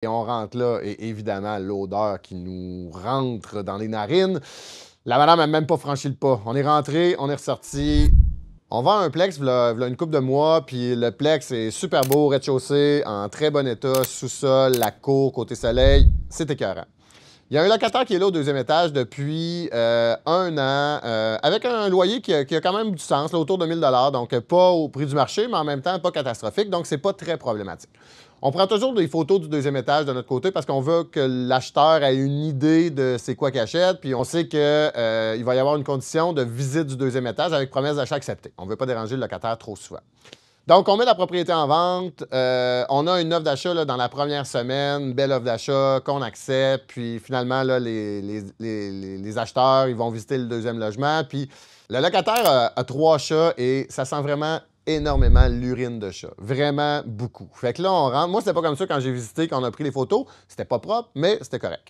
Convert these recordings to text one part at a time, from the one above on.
Et on rentre là, et évidemment, l'odeur qui nous rentre dans les narines. La madame n'a même pas franchi le pas. On est rentré, on est ressorti. On vend un plex, v'là une couple de mois, puis le plex est super beau, rez-de-chaussée, en très bon état, sous-sol, la cour, côté soleil. C'est écœurant. Il y a un locataire qui est là au deuxième étage depuis 1 an, avec un loyer qui a quand même du sens, là, autour de 1000 $, donc pas au prix du marché, mais en même temps pas catastrophique, donc c'est pas très problématique. On prend toujours des photos du deuxième étage de notre côté parce qu'on veut que l'acheteur ait une idée de c'est quoi qu'il achète, puis on sait qu'il va y avoir une condition de visite du deuxième étage avec promesse d'achat acceptée. On ne veut pas déranger le locataire trop souvent. Donc, on met la propriété en vente. On a une offre d'achat dans la première semaine, une belle offre d'achat qu'on accepte. Puis finalement, là, les acheteurs, ils vont visiter le deuxième logement. Puis le locataire a 3 chats et ça sent vraiment énormément l'urine de chat. Vraiment beaucoup. Fait que là, on rentre. Moi, c'était pas comme ça quand j'ai visité, quand on a pris les photos. C'était pas propre, mais c'était correct.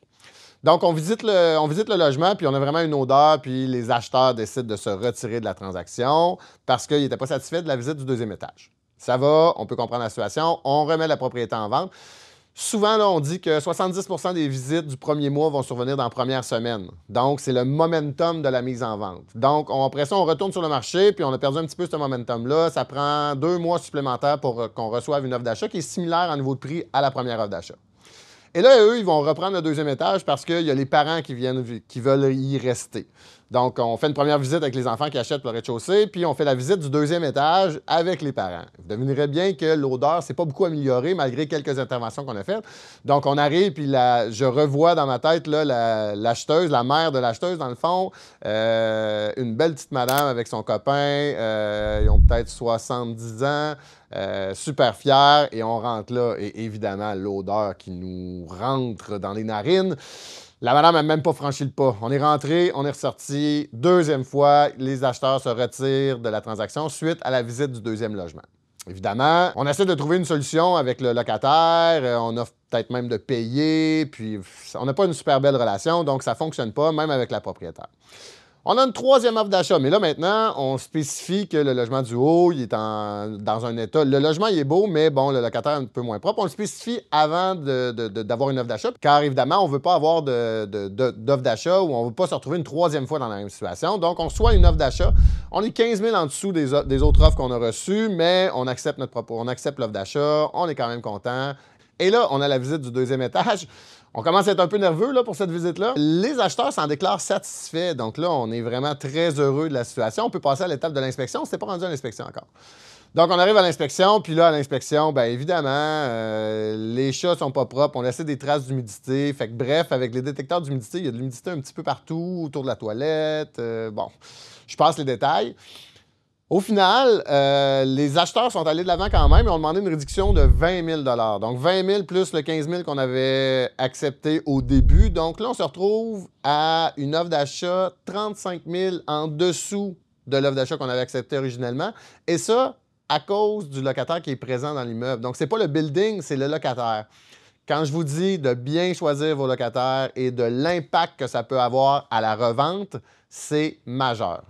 Donc, on visite le logement, puis on a vraiment une odeur, puis les acheteurs décident de se retirer de la transaction parce qu'ils n'étaient pas satisfaits de la visite du deuxième étage. Ça va, on peut comprendre la situation, on remet la propriété en vente. Souvent, là, on dit que 70% des visites du premier mois vont survenir dans la première semaine. Donc, c'est le momentum de la mise en vente. Donc, après ça, on retourne sur le marché, puis on a perdu un petit peu ce momentum-là. Ça prend 2 mois supplémentaires pour qu'on reçoive une offre d'achat qui est similaire en niveau de prix à la première offre d'achat. Et là, eux, ils vont reprendre le deuxième étage parce qu'il y a les parents qui veulent y rester. Donc, on fait une première visite avec les enfants qui achètent le rez-de-chaussée, puis on fait la visite du deuxième étage avec les parents. Vous devinerez bien que l'odeur s'est pas beaucoup améliorée malgré quelques interventions qu'on a faites. Donc, on arrive, puis je revois dans ma tête l'acheteuse, la mère de l'acheteuse, dans le fond, une belle petite madame avec son copain. Ils ont peut-être 70 ans. Super fier, et on rentre là, et évidemment, l'odeur qui nous rentre dans les narines. La madame n'a même pas franchi le pas. On est rentré, on est ressorti. Deuxième fois, les acheteurs se retirent de la transaction suite à la visite du deuxième logement. Évidemment, on essaie de trouver une solution avec le locataire, on offre peut-être même de payer, puis on n'a pas une super belle relation, donc ça ne fonctionne pas, même avec la propriétaire. On a une troisième offre d'achat, mais là, maintenant, on spécifie que le logement du haut, il est dans un état... Le logement, il est beau, mais bon, le locataire est un peu moins propre. On le spécifie avant d'avoir une offre d'achat, car évidemment, on ne veut pas avoir d'offre d'achat ou on ne veut pas se retrouver une troisième fois dans la même situation. Donc, on reçoit une offre d'achat. On est 15 000 en dessous des autres offres qu'on a reçues, mais on accepte l'offre d'achat. On est quand même content. Et là, on a la visite du deuxième étage. On commence à être un peu nerveux là, pour cette visite-là. Les acheteurs s'en déclarent satisfaits. Donc là, on est vraiment très heureux de la situation. On peut passer à l'étape de l'inspection. C'était pas rendu à l'inspection encore. Donc, on arrive à l'inspection, puis là, à l'inspection, bien évidemment, les chats sont pas propres. On laissait des traces d'humidité. Fait que bref, avec les détecteurs d'humidité, il y a de l'humidité un petit peu partout, autour de la toilette. Bon, je passe les détails. Au final, les acheteurs sont allés de l'avant quand même et ont demandé une réduction de 20 000 $. Donc, 20 000 plus le 15 000 qu'on avait accepté au début. Donc là, on se retrouve à une offre d'achat 35 000 en dessous de l'offre d'achat qu'on avait acceptée originellement. Et ça, à cause du locataire qui est présent dans l'immeuble. Donc, ce n'est pas le building, c'est le locataire. Quand je vous dis de bien choisir vos locataires et de l'impact que ça peut avoir à la revente, c'est majeur.